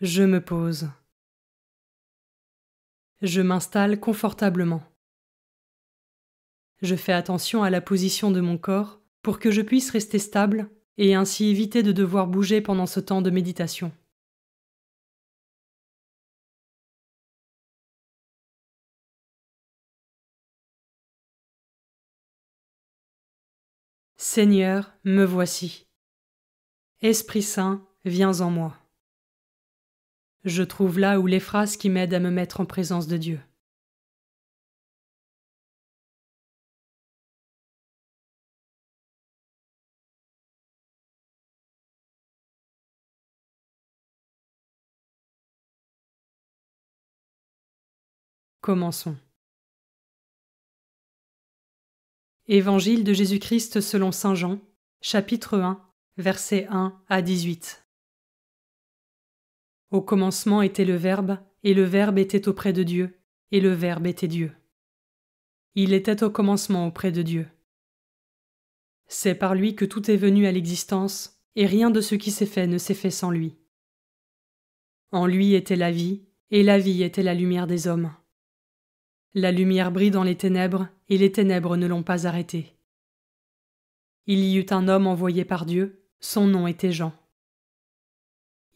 Je me pose. Je m'installe confortablement. Je fais attention à la position de mon corps pour que je puisse rester stable et ainsi éviter de devoir bouger pendant ce temps de méditation. Seigneur, me voici. Esprit Saint, viens en moi. Je trouve là où les phrases qui m'aident à me mettre en présence de Dieu. Commençons. Évangile de Jésus-Christ selon saint Jean, chapitre 1, versets 1 à 18. Au commencement était le Verbe, et le Verbe était auprès de Dieu, et le Verbe était Dieu. Il était au commencement auprès de Dieu. C'est par lui que tout est venu à l'existence, et rien de ce qui s'est fait ne s'est fait sans lui. En lui était la vie, et la vie était la lumière des hommes. La lumière brille dans les ténèbres, et les ténèbres ne l'ont pas arrêtée. Il y eut un homme envoyé par Dieu, son nom était Jean.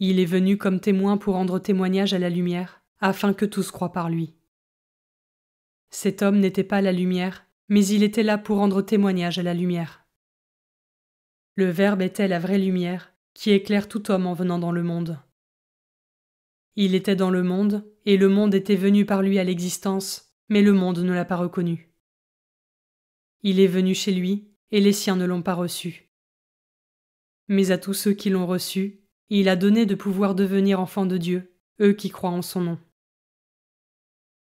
Il est venu comme témoin pour rendre témoignage à la lumière, afin que tous croient par lui. Cet homme n'était pas la lumière, mais il était là pour rendre témoignage à la lumière. Le Verbe était la vraie lumière, qui éclaire tout homme en venant dans le monde. Il était dans le monde, et le monde était venu par lui à l'existence, mais le monde ne l'a pas reconnu. Il est venu chez lui, et les siens ne l'ont pas reçu. Mais à tous ceux qui l'ont reçu, il a donné de pouvoir devenir enfants de Dieu, eux qui croient en son nom.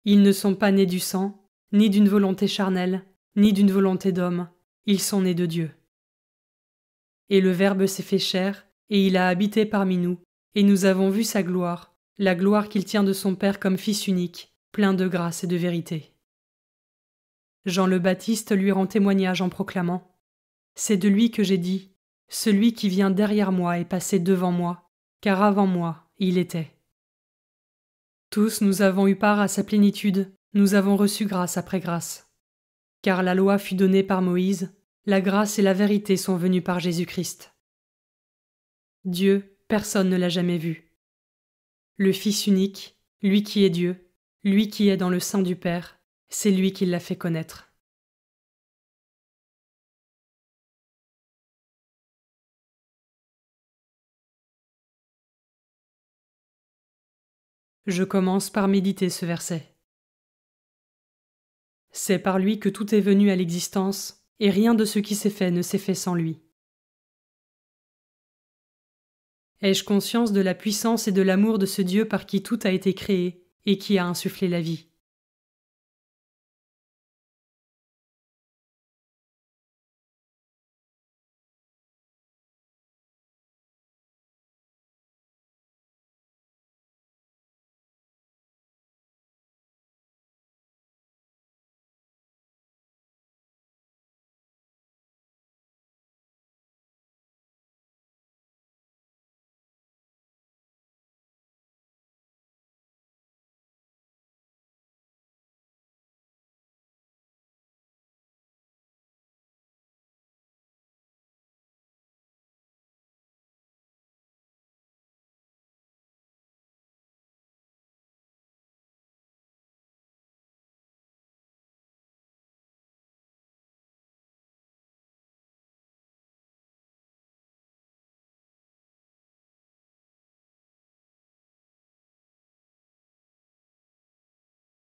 Ils ne sont pas nés du sang, ni d'une volonté charnelle, ni d'une volonté d'homme, ils sont nés de Dieu. Et le Verbe s'est fait chair, et il a habité parmi nous, et nous avons vu sa gloire, la gloire qu'il tient de son Père comme Fils unique, plein de grâce et de vérité. Jean le Baptiste lui rend témoignage en proclamant « C'est de lui que j'ai dit, celui qui vient derrière moi est passé devant moi, car avant moi il était. » Tous nous avons eu part à sa plénitude, nous avons reçu grâce après grâce. Car la loi fut donnée par Moïse, la grâce et la vérité sont venues par Jésus-Christ. Dieu, personne ne l'a jamais vu. Le Fils unique, lui qui est Dieu, lui qui est dans le sein du Père, c'est lui qui l'a fait connaître. Je commence par méditer ce verset. C'est par lui que tout est venu à l'existence, et rien de ce qui s'est fait ne s'est fait sans lui. Ai-je conscience de la puissance et de l'amour de ce Dieu par qui tout a été créé et qui a insufflé la vie?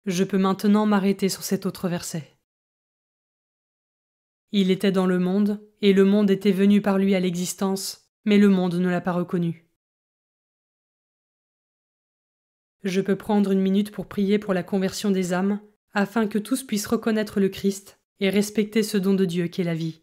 Je peux maintenant m'arrêter sur cet autre verset. Il était dans le monde, et le monde était venu par lui à l'existence, mais le monde ne l'a pas reconnu. Je peux prendre une minute pour prier pour la conversion des âmes, afin que tous puissent reconnaître le Christ et respecter ce don de Dieu qu'est la vie.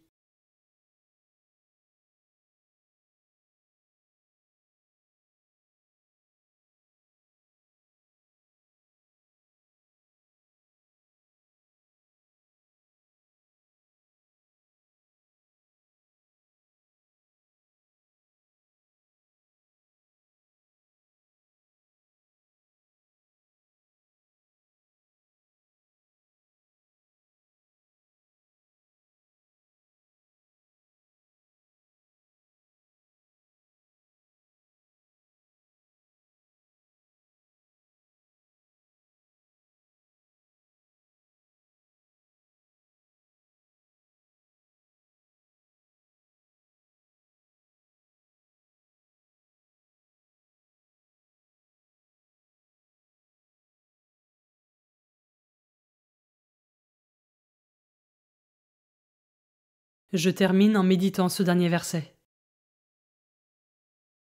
Je termine en méditant ce dernier verset.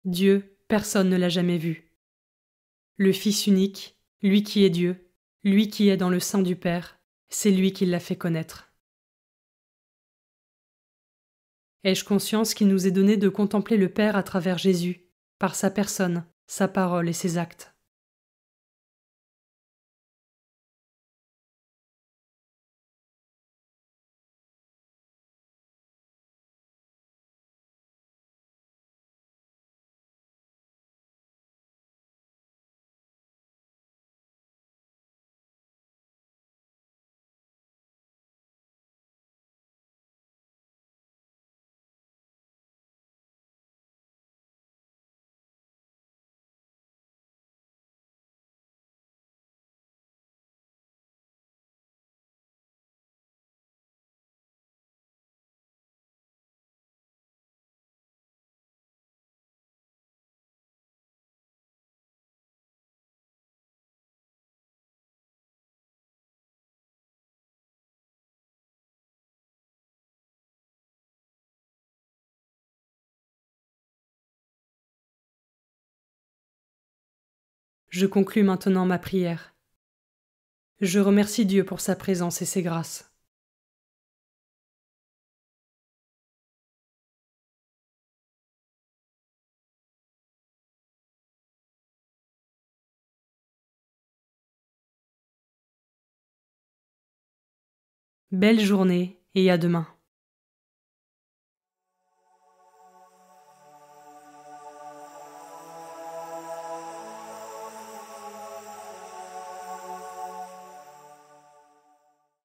Dieu, personne ne l'a jamais vu. Le Fils unique, lui qui est Dieu, lui qui est dans le sein du Père, c'est lui qui l'a fait connaître. Ai-je conscience qu'il nous est donné de contempler le Père à travers Jésus, par sa personne, sa parole et ses actes? Je conclus maintenant ma prière. Je remercie Dieu pour sa présence et ses grâces. Belle journée et à demain.